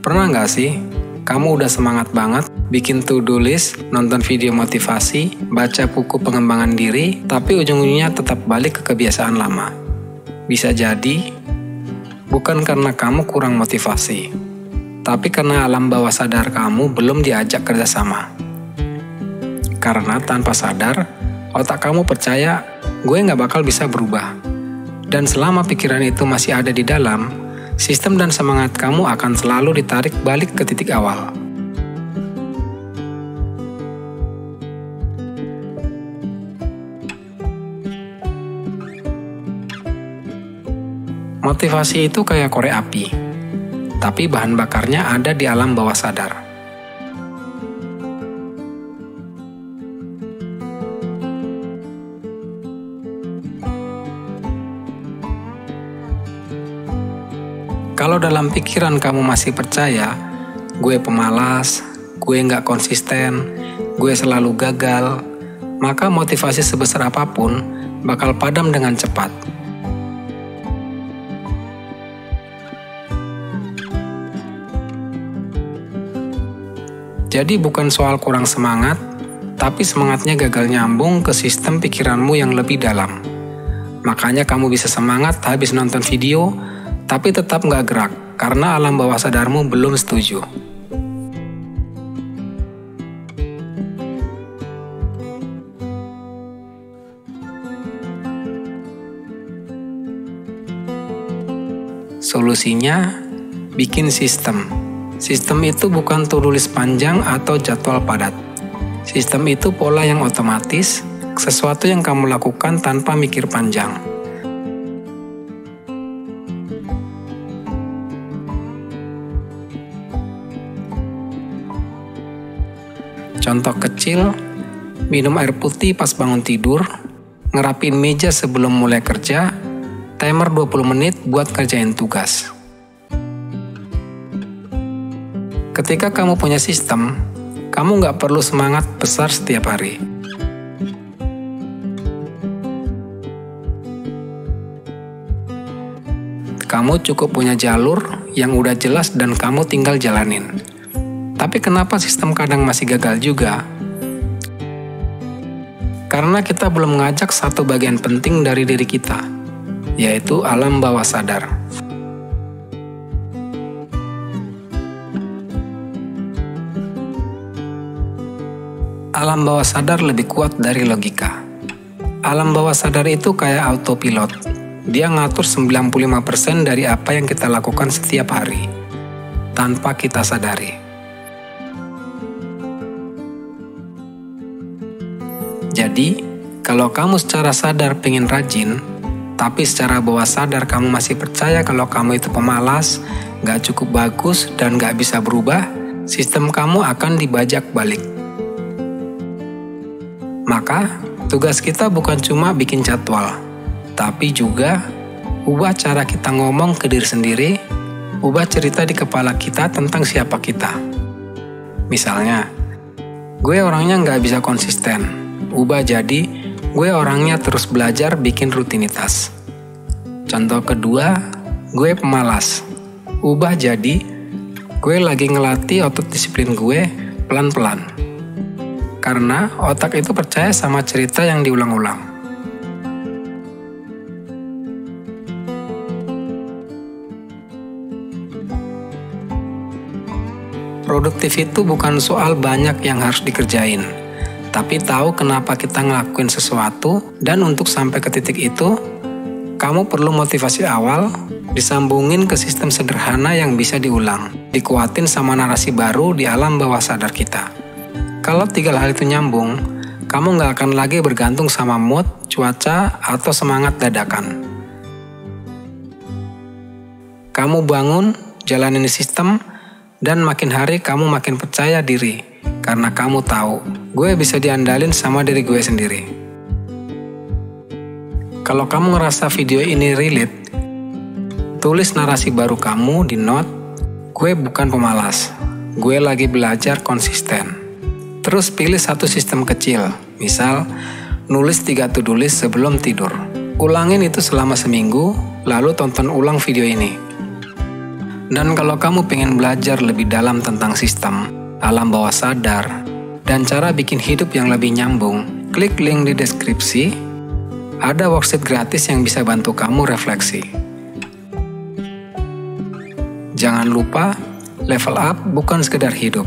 Pernah nggak sih, kamu udah semangat banget bikin to-do list, nonton video motivasi, baca buku pengembangan diri, tapi ujung-ujungnya tetap balik ke kebiasaan lama? Bisa jadi, bukan karena kamu kurang motivasi, tapi karena alam bawah sadar kamu belum diajak kerjasama. Karena tanpa sadar, otak kamu percaya, gue nggak bakal bisa berubah. Dan selama pikiran itu masih ada di dalam, sistem dan semangat kamu akan selalu ditarik balik ke titik awal. Motivasi itu kayak korek api, tapi bahan bakarnya ada di alam bawah sadar. Kalau dalam pikiran kamu masih percaya, gue pemalas, gue nggak konsisten, gue selalu gagal, maka motivasi sebesar apapun bakal padam dengan cepat. Jadi bukan soal kurang semangat, tapi semangatnya gagal nyambung ke sistem pikiranmu yang lebih dalam. Makanya kamu bisa semangat habis nonton video, tapi tetap nggak gerak, karena alam bawah sadarmu belum setuju. Solusinya, bikin sistem. Sistem itu bukan to-do list panjang atau jadwal padat. Sistem itu pola yang otomatis, sesuatu yang kamu lakukan tanpa mikir panjang. Contoh kecil, minum air putih pas bangun tidur, ngerapin meja sebelum mulai kerja, timer 20 menit buat kerjain tugas. Ketika kamu punya sistem, kamu nggak perlu semangat besar setiap hari. Kamu cukup punya jalur yang udah jelas dan kamu tinggal jalanin. Tapi kenapa sistem kadang masih gagal juga? Karena kita belum mengajak satu bagian penting dari diri kita, yaitu alam bawah sadar. Alam bawah sadar lebih kuat dari logika. Alam bawah sadar itu kayak autopilot. Dia ngatur 95% dari apa yang kita lakukan setiap hari, tanpa kita sadari. Jadi, kalau kamu secara sadar pengen rajin, tapi secara bawah sadar kamu masih percaya kalau kamu itu pemalas, gak cukup bagus, dan gak bisa berubah, sistem kamu akan dibajak balik. Maka, tugas kita bukan cuma bikin jadwal, tapi juga ubah cara kita ngomong ke diri sendiri, ubah cerita di kepala kita tentang siapa kita. Misalnya, gue orangnya gak bisa konsisten. Ubah jadi, gue orangnya terus belajar bikin rutinitas. Contoh kedua, gue pemalas. Ubah jadi, gue lagi ngelatih otot disiplin gue pelan-pelan. Karena otak itu percaya sama cerita yang diulang-ulang. Produktif itu bukan soal banyak yang harus dikerjain, tapi tahu kenapa kita ngelakuin sesuatu, dan untuk sampai ke titik itu, kamu perlu motivasi awal, disambungin ke sistem sederhana yang bisa diulang, dikuatin sama narasi baru di alam bawah sadar kita. Kalau 3 hal itu nyambung, kamu nggak akan lagi bergantung sama mood, cuaca, atau semangat dadakan. Kamu bangun, jalanin sistem, dan makin hari kamu makin percaya diri, karena kamu tahu, gue bisa diandalin sama diri gue sendiri. Kalau kamu ngerasa video ini relate, tulis narasi baru kamu di note, gue bukan pemalas, gue lagi belajar konsisten. Terus pilih satu sistem kecil, misal, nulis 3 to-do list sebelum tidur. Ulangin itu selama seminggu, lalu tonton ulang video ini. Dan kalau kamu pengen belajar lebih dalam tentang sistem, alam bawah sadar, dan cara bikin hidup yang lebih nyambung, klik link di deskripsi. Ada worksheet gratis yang bisa bantu kamu refleksi. Jangan lupa, level up bukan sekedar hidup,